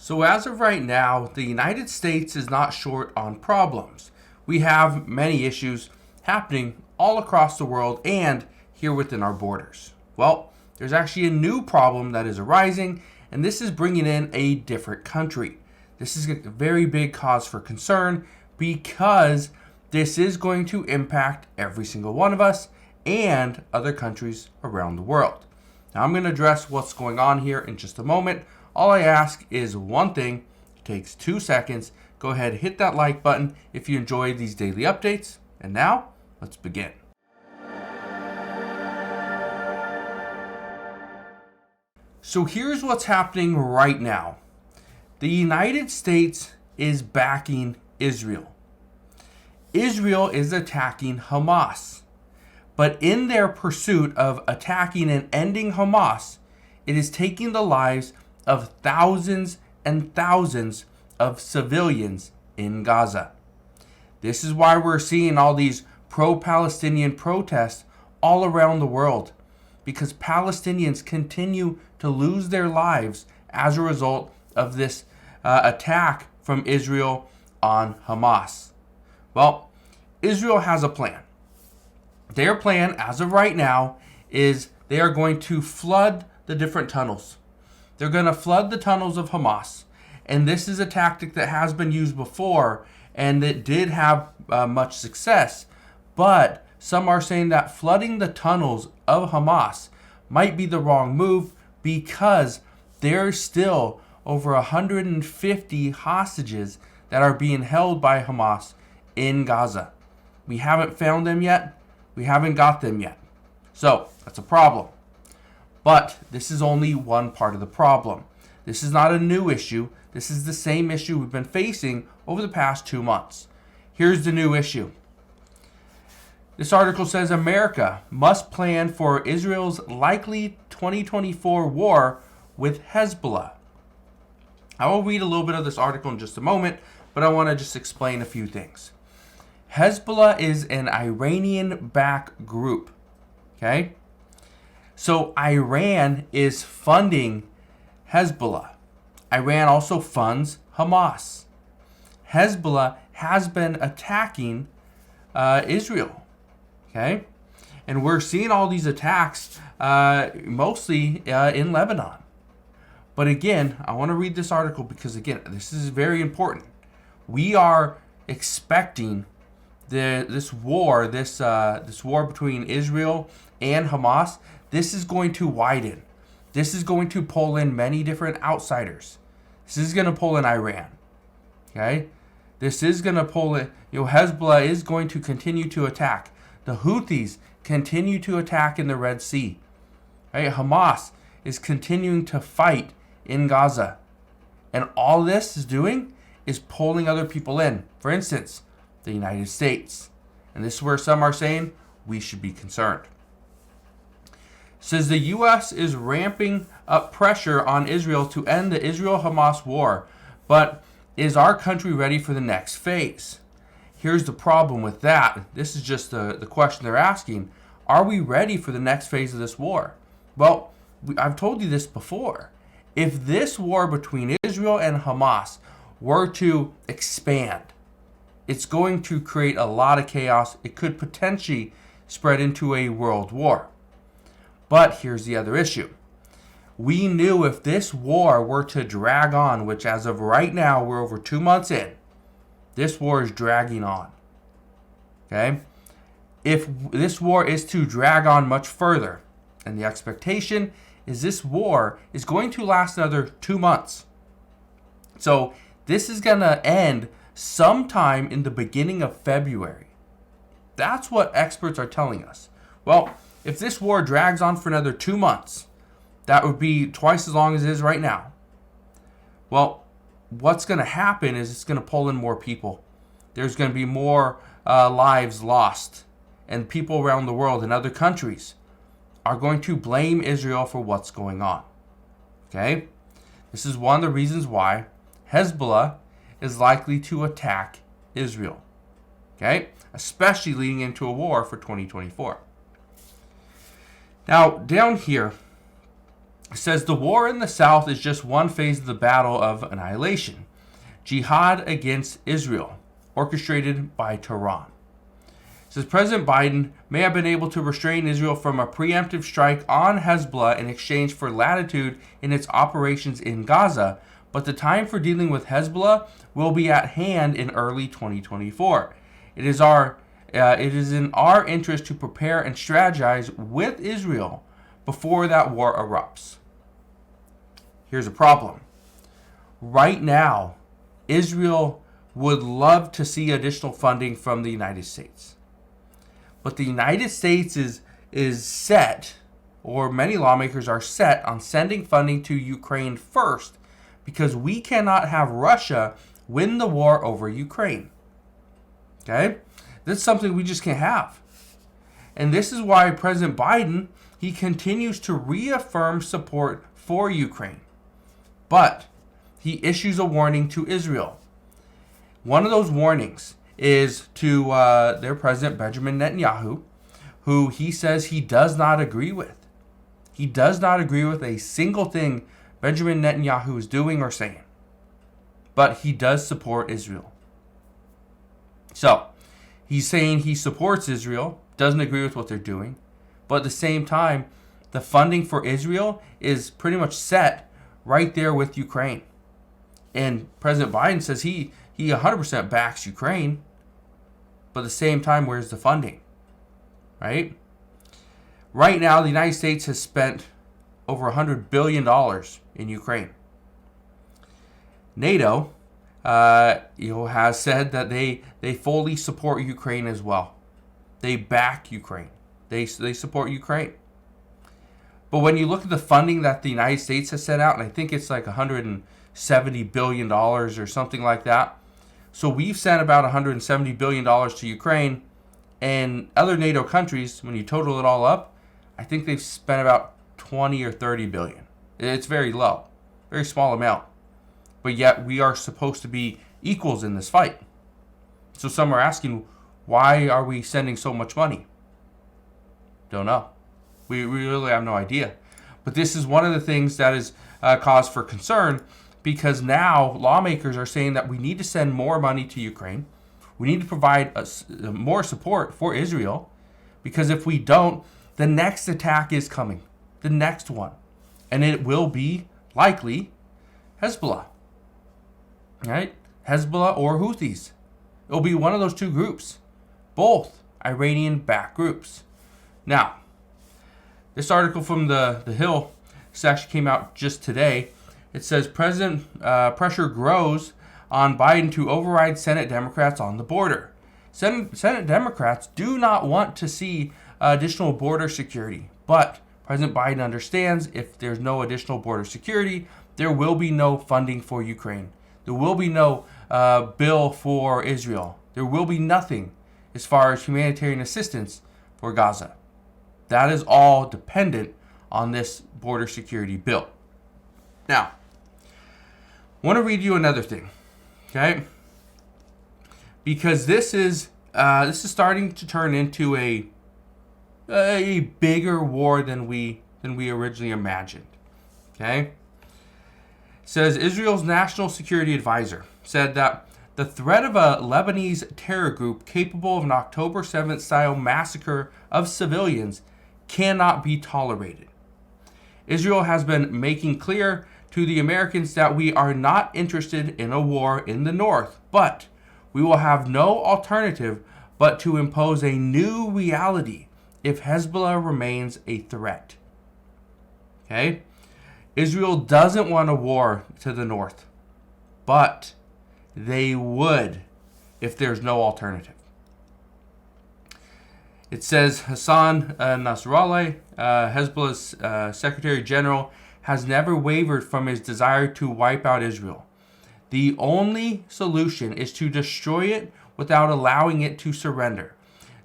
So as of right now, the United States is not short on problems. We have many issues happening all across the world and here within our borders. Well, there's actually a new problem that is arising, and this is bringing in a different country. This is a very big cause for concern because this is going to impact every single one of us and other countries around the world. Now, I'm going to address what's going on here in just a moment. All I ask is one thing. It takes 2 seconds. Go ahead, hit that like button if you enjoy these daily updates. And now, let's begin. So here's what's happening right now. The United States is backing Israel. Israel is attacking Hamas. But in their pursuit of attacking and ending Hamas, it is taking the lives of thousands and thousands of civilians in Gaza. This is why we're seeing all these pro-Palestinian protests all around the world, because Palestinians continue to lose their lives as a result of this attack from Israel on Hamas. Well, Israel has a plan. Their plan, as of right now, is they are going to flood the different tunnels. They're going to flood the tunnels of Hamas. And this is a tactic that has been used before, and it did have much success. But some are saying that flooding the tunnels of Hamas might be the wrong move because there's still over 150 hostages that are being held by Hamas in Gaza. We haven't found them yet. We haven't got them yet. So that's a problem. But this is only one part of the problem. This is not a new issue. This is the same issue we've been facing over the past 2 months. Here's the new issue. This article says America must plan for Israel's likely 2024 war with Hezbollah. I will read a little bit of this article in just a moment, but I want to just explain a few things. Hezbollah is an Iranian-backed group. Okay? So Iran is funding Hezbollah. Iran also funds Hamas. Hezbollah has been attacking Israel. Okay? And we're seeing all these attacks mostly in Lebanon. But again, I want to read this article because, again, this is very important. We are expecting this war between Israel and Hamas. This is going to widen. This is going to pull in many different outsiders. This is going to pull in Iran. Okay? This is going to pull in, Hezbollah is going to continue to attack. The Houthis continue to attack in the Red Sea. Okay? Hamas is continuing to fight in Gaza. And all this is doing is pulling other people in. For instance, the United States. And this is where some are saying we should be concerned. Says the U.S. is ramping up pressure on Israel to end the Israel-Hamas war, but is our country ready for the next phase? Here's the problem with that. This is just the question they're asking. Are we ready for the next phase of this war? Well, I've told you this before. If this war between Israel and Hamas were to expand, it's going to create a lot of chaos. It could potentially spread into a world war. But here's the other issue. We knew if this war were to drag on, which as of right now, we're over 2 months in, this war is dragging on. Okay? If this war is to drag on much further, and the expectation is this war is going to last another 2 months. So this is going to end sometime in the beginning of February. That's what experts are telling us. Well, if this war drags on for another 2 months, that would be twice as long as it is right now. Well, what's going to happen is it's going to pull in more people. There's going to be more lives lost. And people around the world in other countries are going to blame Israel for what's going on. Okay? This is one of the reasons why Hezbollah is likely to attack Israel. Okay? Especially leading into a war for 2024. Now, down here, It says the war in the south is just one phase of the battle of annihilation. Jihad against Israel, orchestrated by Tehran. It says President Biden may have been able to restrain Israel from a preemptive strike on Hezbollah in exchange for latitude in its operations in Gaza, but the time for dealing with Hezbollah will be at hand in early 2024. It is in our interest to prepare and strategize with Israel before that war erupts. Here's a problem. Right now, Israel would love to see additional funding from the United States. But the United States is set, or many lawmakers are set, on sending funding to Ukraine first because we cannot have Russia win the war over Ukraine. Okay? This is something we just can't have. And this is why President Biden, he continues to reaffirm support for Ukraine. But he issues a warning to Israel. One of those warnings is to their president, Benjamin Netanyahu, who he says he does not agree with. He does not agree with a single thing Benjamin Netanyahu is doing or saying. But he does support Israel. So, he's saying he supports Israel, doesn't agree with what they're doing, but at the same time, the funding for Israel is pretty much set right there with Ukraine. And President Biden says he 100% backs Ukraine, but at the same time, where's the funding? Right? Right now, the United States has spent over $100 billion in Ukraine. NATO has said that they fully support Ukraine as well. They back Ukraine. They support Ukraine. But when you look at the funding that the United States has set out, and I think it's like $170 billion or something like that. So we've sent about $170 billion to Ukraine, and other NATO countries, when you total it all up, I think they've spent about 20 or 30 billion. It's very low, very small amount. But yet we are supposed to be equals in this fight. So some are asking, why are we sending so much money? Don't know. We really have no idea. But this is one of the things that is cause for concern, because now lawmakers are saying that we need to send more money to Ukraine. We need to provide more support for Israel, because if we don't, the next attack is coming. The next one. And it will be likely Hezbollah. Right? Hezbollah or Houthis. It'll be one of those two groups. Both Iranian-backed groups. Now, this article from the Hill, this actually came out just today. It says President pressure grows on Biden to override Senate Democrats on the border. Senate Democrats do not want to see additional border security, but President Biden understands if there's no additional border security, there will be no funding for Ukraine. There will be no bill for Israel. There will be nothing as far as humanitarian assistance for Gaza. That is all dependent on this border security bill. Now, I want to read you another thing, okay? Because this is starting to turn into a bigger war than we originally imagined. Okay? It says Israel's national security advisor said that the threat of a Lebanese terror group capable of an October 7th style massacre of civilians cannot be tolerated. Israel has been making clear to the Americans that we are not interested in a war in the north, but we will have no alternative but to impose a new reality if Hezbollah remains a threat. Okay? Israel doesn't want a war to the north, but they would if there's no alternative. It says Hassan Nasrallah, Hezbollah's Secretary General, has never wavered from his desire to wipe out Israel. The only solution is to destroy it without allowing it to surrender.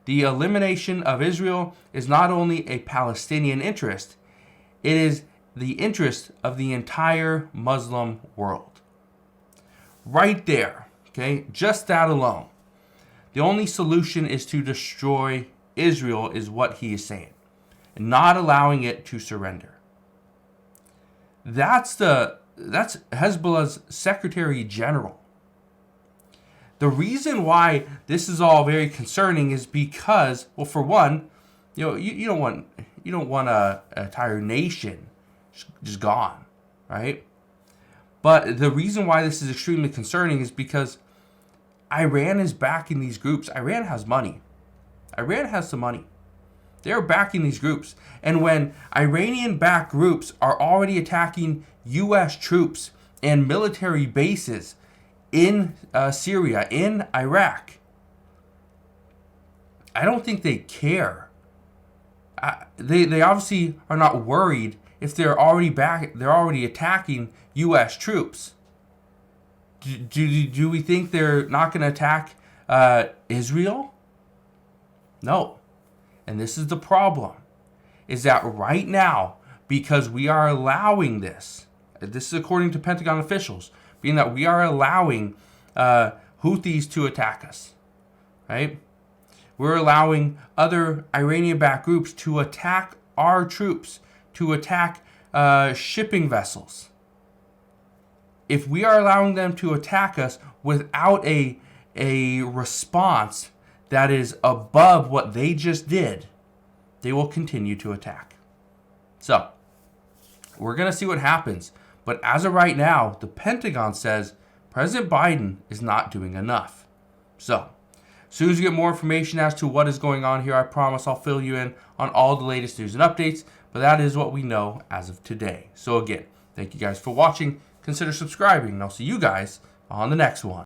The elimination of Israel is not only a Palestinian interest, it is the interest of the entire Muslim world. Right there, okay, just that alone. The only solution is to destroy Israel, is what he is saying, and not allowing it to surrender. That's Hezbollah's Secretary General. The reason why this is all very concerning is because, well, for one, you don't want a entire nation just gone, right? But the reason why this is extremely concerning is because Iran is backing these groups. Iran has money. Iran has some money. They're backing these groups. And when Iranian-backed groups are already attacking U.S. troops and military bases in Syria, in Iraq, I don't think they care. They obviously are not worried if they're already attacking U.S. troops. Do we think they're not going to attack Israel? No. And this is the problem, is that right now, because we are allowing this is according to Pentagon officials, being that we are allowing Houthis to attack us, right? We're allowing other Iranian-backed groups to attack our troops, to attack shipping vessels. If we are allowing them to attack us without a response that is above what they just did, they will continue to attack. So, we're going to see what happens. But as of right now, the Pentagon says President Biden is not doing enough. So, as soon as we get more information as to what is going on here, I promise I'll fill you in on all the latest news and updates. But that is what we know as of today. So again, thank you guys for watching. Consider subscribing, and I'll see you guys on the next one.